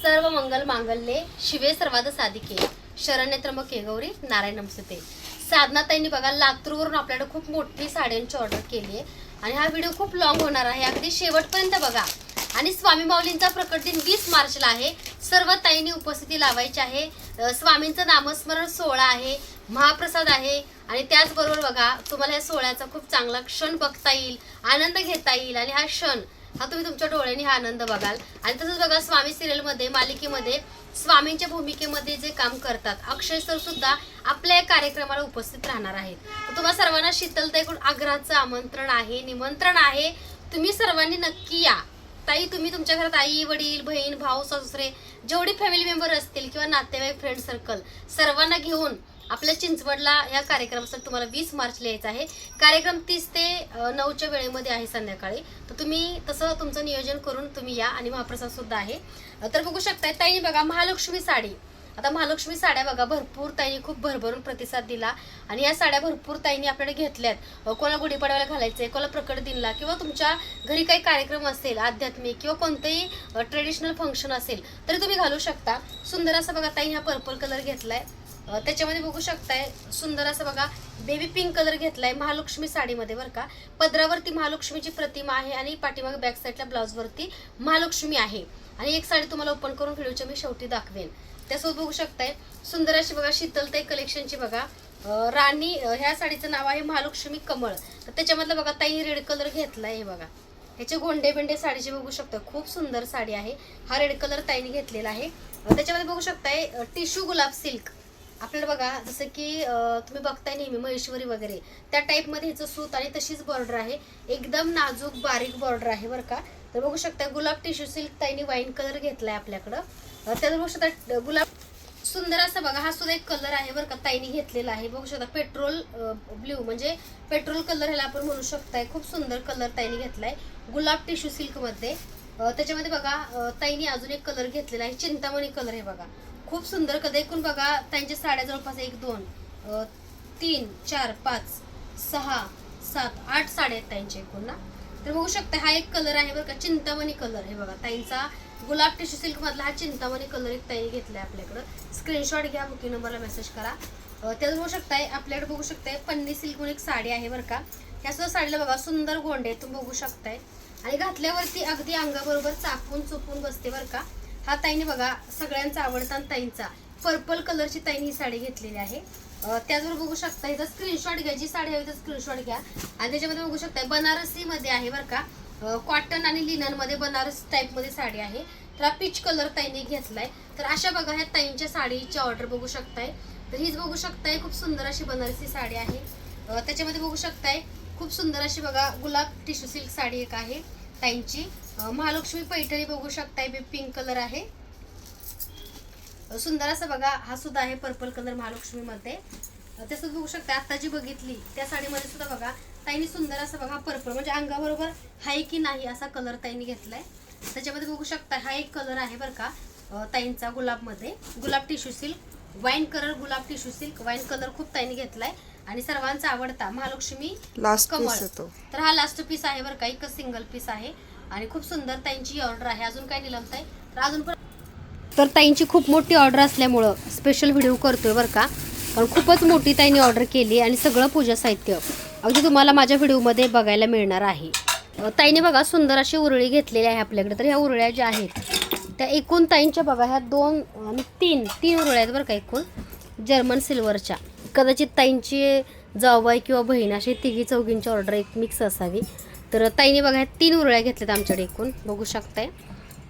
सर्व मंगल मांगल्ये शिवे सर्वाद साधिके शरण्य त्र्यंबके गौरी नारायण नमस्ते। साधनाताईंनी बघा लातूरवरून आपल्याकडे खूप मोठी साड्यांची ऑर्डर केली आहे आणि हा व्हिडिओ खूप लॉंग होणार आहे, अगदी शेवटपर्यंत बघा। आणि स्वामी माऊलींचा प्रकट दिन 20 मार्चला आहे। सर्व ताईंनी उपस्थिती लावायची आहे। स्वामींचं नामस्मरण सोहळा आहे, महाप्रसाद आहे आणि त्याचबरोबर बघा तुम्हाला या सोहळ्याचा खूप चांगला क्षण बघता येईल, आनंद घेता येईल आणि हा क्षण हा तुम्ही तुमच्या डोळ्यांनी हा आनंद बघाल। आणि तसंच बघा स्वामी सिरियल मध्ये मालिकेमध्ये स्वामींच्या भूमिकेमध्ये जे काम करतात अक्षय सर सुद्धा आपल्या या कार्यक्रमाला उपस्थित राहणार आहेत। तर तुम्हा सर्वांना शीतलताईकडून आग्रहाचं आमंत्रण आहे, निमंत्रण आहे, तुम्ही सर्वांनी नक्की या। ताई तुम्ही तुमच्या घरात आई वडील बहीण भाऊ सासरे जेवढी फॅमिली मेंबर असतील किंवा नातेवाईक फ्रेंड सर्कल सर्वांना घेऊन आपल्या चिंचवडला या कार्यक्रमासाठी तुम्हाला 20 मार्चला यायचं आहे। कार्यक्रम 30 ते 9च्या वेळेमध्ये आहे संध्याकाळी। तर तुम्ही तसं तुमचं नियोजन करून तुम्ही या आणि महाप्रसाद सुद्धा आहे। तर बघू शकताय ताईने बघा महालक्ष्मी साडी, आता महालक्ष्मी साड्या बघा भरपूर ताईंनी खूप भरभरून प्रतिसाद दिला आणि या साड्या भरपूर ताईंनी आपल्याकडे घेतल्यात। कोणाला गुढीपाडव्याला घालायचंय, कोणाला प्रकट दिनला किंवा तुमच्या घरी काही कार्यक्रम असेल आध्यात्मिक किंवा कोणतेही ट्रेडिशनल फंक्शन असेल तरी तुम्ही घालू शकता। सुंदर असं बघा ताई हा पर्पल कलर घेतलाय, त्याच्यामध्ये बघू शकताय सुंदर असं बघा बेबी पिंक कलर घेतलाय महालक्ष्मी साडीमध्ये बरं का। पदरावरती महालक्ष्मीची प्रतिमा आहे आणि पाठीमागे बॅक साईडला ब्लाउज वरती महालक्ष्मी आहे आणि एक साडी तुम्हाला ओपन करून व्हिडिओच्या मी शेवटी दाखवेन। त्यासोबत बघू शकताय सुंदर अशी बघा शीतलताई कलेक्शनची बघा राणी, ह्या साडीचं नाव आहे महालक्ष्मी कमळ। तर त्याच्यामधलं बघा ताई रेड कलर घेतलाय, हे बघा ह्याचे गोंडे बेंडे साडीचे बघू शकता, खूप सुंदर साडी आहे। हा रेड कलर ताईने घेतलेला आहे। त्याच्यामध्ये बघू शकताय टिश्यू गुलाब सिल्क आपल्याला बघा जसं की तुम्ही बघताय नेहमी महेश्वरी वगैरे त्या टाईप मध्ये ह्याचं सूत आणि तशीच बॉर्डर आहे, एकदम नाजूक बारीक बॉर्डर आहे बरं का। तर बघू शकता गुलाब टिश्यू सिल्क ताईने वाईन कलर घेतलाय आपल्याकडं। त्यात बघू शकता गुलाब सुंदर असं बघा हा सुद्धा एक कलर आहे बरं का ताईने घेतलेला आहे। बघू शकता पेट्रोल ब्ल्यू म्हणजे पेट्रोल कलर ह्याला आपण म्हणू शकताय, खूप सुंदर कलर ताईने घेतलाय गुलाब टिश्यू सिल्क मध्ये। त्याच्यामध्ये बघा ताईने अजून एक कलर घेतलेला आहे चिंतामणी कलर, हे बघा खूप सुंदर कलर। एकूण बघा त्यांच्या साड्या जवळपास 1 2 3 4 5 6 7 8 साड्या आहेत त्यांच्या एकूण ना। तर बघू शकता हा एक कलर आहे बरं का चिंतामणी कलर, हे बघा ताईंचा गुलाब टिश्यू सिल्क मधला हा चिंतामणी कलर एक ताईने घेतलाय आपल्याकडं। स्क्रीनशॉट घ्या, बुकिंग नंबरला मेसेज करा। त्यात बघू शकताय आपल्याकडे बघू शकताय पन्नी सिल्क म्हणून एक साडी आहे बरं का। ह्या सुद्धा साडीला बघा सुंदर गोंडे तुम्ही बघू शकताय आणि घातल्यावरती अगदी अंगाबरोबर चापून चुपून बसते बरं का। हा ताईने बघा सगळ्यांचा आवडता ताईंचा पर्पल कलरची ताईने ही साडी घेतलेली आहे। त्याचबरोबर बघू शकता इथं स्क्रीनशॉट घ्या, जी साडी हवी तर स्क्रीनशॉट घ्या। आणि त्याच्यामध्ये बघू शकता बनारसी मध्ये आहे बरं का, कॉटन आणि लिनन मध्ये बनारस टाईप मध्ये साडी आहे। तर हा पीच कलर ताईने घेतलाय। तर अशा बघा ह्या ताईंच्या साडीची ऑर्डर बघू शकताय। तर हीच बघू शकताय खूप सुंदर अशी बनारसी साडी आहे। त्याच्यामध्ये बघू शकताय खूप सुंदर अशी बघा गुलाब टिश्यू सिल्क साडी एक आहे ताईंची। महालक्ष्मी पैठणी बघू शकताय पिंक कलर आहे, सुंदर असं बघा हा सुद्धा आहे पर्पल कलर महालक्ष्मी मध्ये। तसंच बघू शकता आता जी बघितली त्या साडीमध्ये सुद्धा बघा ताईने सुंदर असं बघा पर्पल म्हणजे अंगाबरोबर आहे की नाही असा कलर ताईने घेतलाय। त्याच्यामध्ये बघू शकता हा एक कलर आहे बरं का ताईंचा गुलाब मध्ये, गुलाब टिश्यू सिल्क वाईन कलर गुलाब टिश्यू सिल्क वाईन कलर खूप ताईने घेतलाय आणि सर्वांचा आवडता महालक्ष्मी कमळ। तर हा लास्ट पीस आहे बरं का, एकच सिंगल पीस आहे आणि खूप सुंदर ताईंची ऑर्डर आहे। अजून काय निलमताय तर अजून पण तर ताईंची खूप मोठी ऑर्डर असल्यामुळं स्पेशल व्हिडिओ करतोय बरं का, कारण खूपच मोठी ताईंनी ऑर्डर केली आणि सगळं पूजा साहित्य अगदी तुम्हाला माझ्या व्हिडिओमध्ये बघायला मिळणार आहे। ताईने बघा सुंदर अशी उरळी घेतलेली आहे आपल्याकडे। तर ह्या उरळ्या ज्या आहेत त्या एकूण ताईंच्या बघा ह्या 2 आणि 3 उरळ्या आहेत बरं का एकूण जर्मन सिल्वरच्या। कदाचित ताईंची जाऊबाई किंवा बहीण अशी तिघी चौघींची ऑर्डर एक मिक्स असावी। तर ताईने बघा ह्या 3 उरळ्या घेतल्यात आमच्याकडे एकूण बघू शकताय।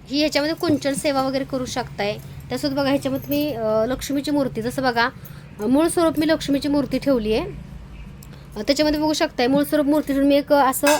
ही ह्याच्यामध्ये कुंचन सेवा वगैरे करू शकताय। त्यासोबत बघा ह्याच्यामध्ये तुम्ही लक्ष्मीची मूर्ती जसं बघा मूळ स्वरूप मी लक्ष्मीची मूर्ती ठेवली आहे। त्याच्यामध्ये बघू शकताय मूळ स्वरूप मूर्ती मी एक असं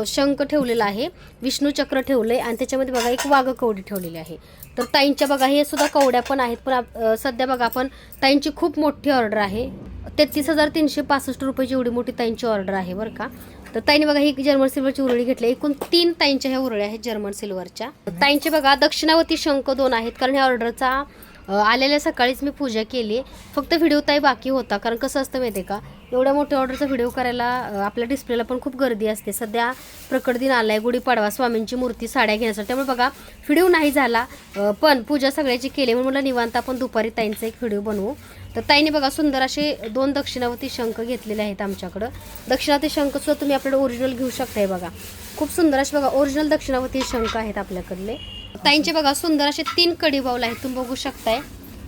शंख ठेवलेला आहे, विष्णू चक्र ठेवलंय आणि त्याच्यामध्ये बघा एक वाघ कवडी ठेवलेली आहे। तर ताईंच्या बघा हे सुद्धा कवड्या पण आहेत, पण सध्या बघा आपण ताईंची खूप मोठी ऑर्डर आहे 33,365 रुपयाची एवढी मोठी ताईंची ऑर्डर आहे बरं का। तर ताईने बघा ही जर्मन सिल्वरची उरळी घेतली, एकूण 3 ताईंच्या ह्या उरळ्या आहेत जर्मन सिल्वरच्या। ताईंचे बघा दक्षिणावती शंख 2 आहेत, कारण ह्या ऑर्डरचा आलेल्या सकाळीच मी पूजा केली, फक्त व्हिडिओ ताई बाकी होता। कारण कसं असतं माहिती आहे का एवढ्या मोठ्या ऑर्डरचा व्हिडिओ करायला आपल्या डिस्प्लेला पण खूप गर्दी असते. सध्या प्रकट दिन आलाय, गुढीपाडवा, स्वामींची मूर्ती, साड्या घेण्यासाठी, त्यामुळे बघा व्हिडिओ नाही झाला. पण पूजा सगळ्याची केली म्हणून मला निवांत आपण दुपारी ताईंचा एक व्हिडिओ बनवू. तर ताईने बघा सुंदर असे 2 दक्षिणावती शंख घेतलेले आहेत आमच्याकडं. दक्षिणावती शंख सुद्धा तुम्ही आपल्याला ओरिजिनल घेऊ शकताय. बघा खूप सुंदर असे बघा ओरिजिनल दक्षिणावती शंख आहेत आपल्याकडले. ताईंचे बघा सुंदर असे 3 कडी बाउल आहेत, तुम्ही बघू शकताय.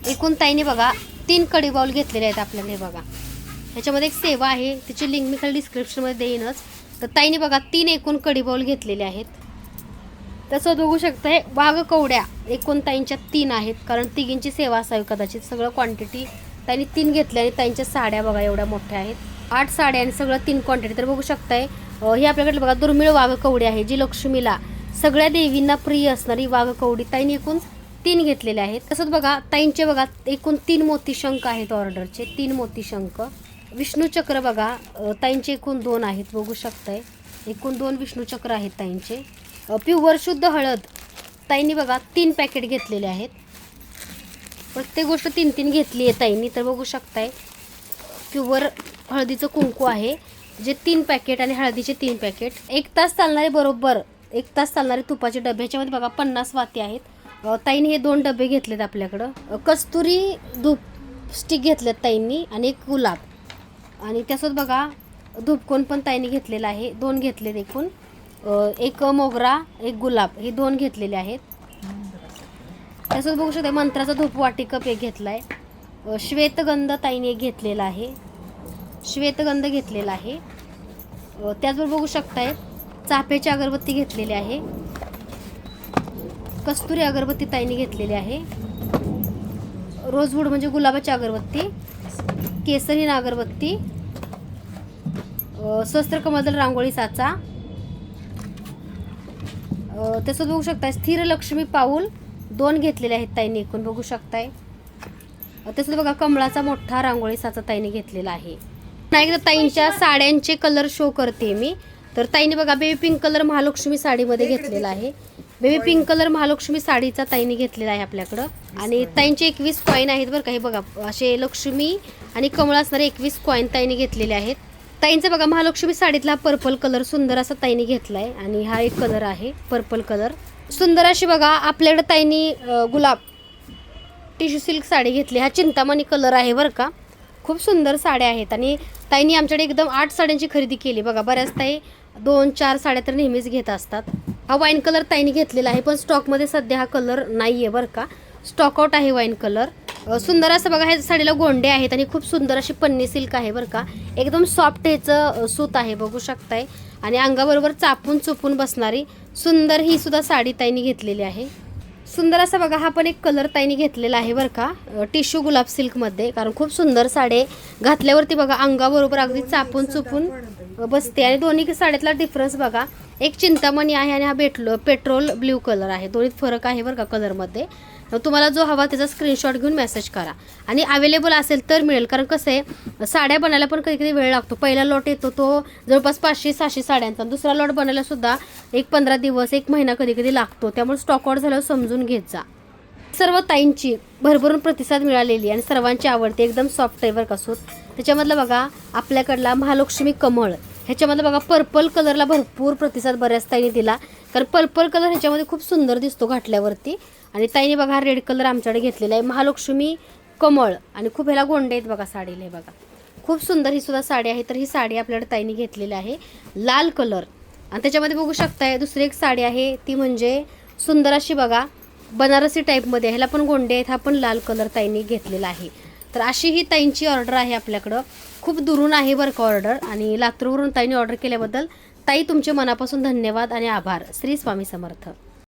एकूण ताईने बघा 3 कडी बाउल घेतलेले आहेत आपल्याला. हे बघा ह्याच्यामध्ये एक सेवा आहे, तिची लिंक मी खाली डिस्क्रिप्शनमध्ये देईनच. तर ताईने बघा 3 एकूण कडी बाउल घेतलेले आहेत. तसं बघू शकताय वाघ कवड्या एकूण ताईंच्या 3 आहेत, कारण तिघींची सेवा असावी कदाचित. सगळं क्वांटिटी ताईंनी 3 घेतल्या आणि ताईंच्या साड्या बघा एवढ्या मोठ्या आहेत, 8 साड्या आणि सगळं 3 क्वांटिटी. तर बघू शकताय ही आपल्याकडे बघा दुर्मिळ वाघ कवडी आहे, जी लक्ष्मीला सगळ्या देवींना प्रिय असणारी वाघ कवडी ताईंनी एकूण 3 घेतलेले आहेत. तसंच बघा ताईंचे बघा एकूण 3 मोती शंख आहेत ऑर्डरचे, 3 मोती शंख. विष्णू चक्र बघा ताईंचे एकूण 2 आहेत, बघू शकताय. एकूण 2 विष्णू चक्र आहेत ताईंचे. प्युअर शुद्ध हळद ताईंनी बघा 3 पॅकेट घेतलेले आहेत. प्रत्येक गोष्ट 3-3 घेतली आहे ताईंनी. तर बघू शकताय प्युअर हळदीचं कुंकू आहे, जे 3 पॅकेट आणि हळदीचे 3 पॅकेट. 1 तास चालणारे, बरोबर 1 तास चालणारे तुपाचे डबे. ह्याच्यामध्ये बघा 50 वाती आहेत. ताईंनी हे 2 डबे घेतलेत आपल्याकडं. कस्तुरी धूप स्टिक घेतलेत ताईंनी आणि एक गुलाब. आणि त्यासोबत बघा धूपकोन पण ताईंनी घेतलेला आहे, 2 घेतलेत एकूण. एक मोगरा, एक गुलाब, हे 2 घेतलेले आहेत. त्यासोबत बघू शकता मंत्राचा धूप वाटी कप एक घेतला आहे. श्वेतगंध ताईने एक घेतलेला आहे, श्वेतगंध घेतलेला आहे. त्याचबरोबर बघू शकताय चाफ्याची अगरबत्ती घेतलेली आहे. कस्तुरी अगरबत्ती ताईने घेतलेली आहे. रोजवूड म्हणजे गुलाबाची अगरबत्ती, केसरीन अगरबत्ती, स्वस्त्र कमलदल रांगोळी साचा. त्यासोबत बघू शकताय स्थिर लक्ष्मी पाऊल 2 घेतलेले आहेत ताईने एकूण, बघू शकताय. त्यासोबत बघा कमळाचा मोठा रांगोळी साचा ताईने घेतलेला आहे. एकदा ताईंच्या साड्यांचे कलर शो करते मी. तर ताईने बघा बेबी पिंक कलर महालक्ष्मी साडीमध्ये घेतलेला आहे. बेबी पिंक कलर महालक्ष्मी साडीचा ताईने घेतलेला आहे आपल्याकडं. आणि ताईंचे 21 कॉईन आहेत बरं का. हे बघा असे लक्ष्मी आणि कमळ असणारे 21 कॉईन ताईने घेतलेले आहेत. ताईंचा बघा महालक्ष्मी साडीतला पर्पल कलर सुंदर असा ताईने घेतलाय. आणि हा एक कलर आहे पर्पल कलर, सुंदर अशी बघा. आपल्याकडे ताईंनी गुलाब टिश्यू सिल्क साडी घेतली. हा चिंतामणी कलर आहे बरं का. खूप सुंदर साड्या आहेत. आणि ताईंनी आमच्याकडे एकदम 8 साड्यांची खरेदी केली बघा. बऱ्याच ताई 2-4 साड्या तर नेहमीच घेत असतात. हा वाईन कलर ताईंनी घेतलेला आहे, पण स्टॉकमध्ये सध्या हा कलर नाही आहे बरं का. स्टॉक आउट आहे वाईन कलर. सुंदर असं बघा ह्या साडीला गोंडे आहेत आणि खूप सुंदर अशी पन्नी सिल्क आहे बरं का. एकदम सॉफ्ट ह्याचं सूत आहे, बघू शकताय. आणि अंगाबरोबर चापून चुपून बसणारी सुंदर ही सुद्धा साडी ताईंनी घेतलेली आहे. सुंदर असं बघा हा पण एक कलर ताईंनी घेतलेला आहे बरं का, टिश्यू गुलाब सिल्कमध्ये. कारण खूप सुंदर साडी घातल्यावरती बघा अंगाबरोबर अगदी चापून चुपून बसते. आणि दोन्ही साड्यातला डिफरन्स बघा, एक चिंतामणी आहे आणि हा पेट्रोल ब्ल्यू कलर आहे. दोन्हीत फरक आहे बरं का कलरमध्ये. तुम्हाला जो हवा त्याचा स्क्रीनशॉट घेऊन मेसेज करा. आणि अवेलेबल असेल तर मिळेल, कारण कसं आहे साड्या बनायला पण कधी कधी वेळ लागतो. पहिला लॉट येतो तो जवळपास 500-600 साड्यांचा. दुसरा लॉट बनायला सुद्धा 15 दिवस 1 महिना कधी कधी लागतो. त्यामुळे स्टॉक आउट झाल्यावर समजून घेत जा. सर्व ताईंची भरभरून प्रतिसाद मिळालेली आणि सर्वांची आवडते. एकदम सॉफ्ट आहे बरं का सूत. त्याच्यामधलं बघा आपल्याकडला महालक्ष्मी कमळ, ह्याच्यामध्ये बघा पर्पल कलरला भरपूर प्रतिसाद बऱ्याच ताईने दिला. कारण पर्पल कलर ह्याच्यामध्ये खूप सुंदर दिसतो घातल्यावरती. आणि ताईने बघा हा रेड कलर आमच्याकडे घेतलेला आहे, महालक्ष्मी कमळ. आणि खूप ह्याला गोंडे आहेत बघा साडीला. हे बघा खूप सुंदर ही सुद्धा साडी आहे. तर ही साडी आपल्याकडे ताईने घेतलेली आहे लाल कलर. आणि त्याच्यामध्ये बघू शकताय दुसरी एक साडी आहे, ती म्हणजे सुंदर अशी बघा बनारसी टाईपमध्ये. ह्याला पण गोंडे आहेत. हा पण लाल कलर ताईने घेतलेला आहे. तर अशी ही ताईंची ऑर्डर आहे आपल्याकडं. खूप दुरून आहे बरं का ऑर्डर. आणि लातूरवरून ताईने ऑर्डर केल्याबद्दल ताई तुमचे मनापासून धन्यवाद आणि आभार. श्री स्वामी समर्थ.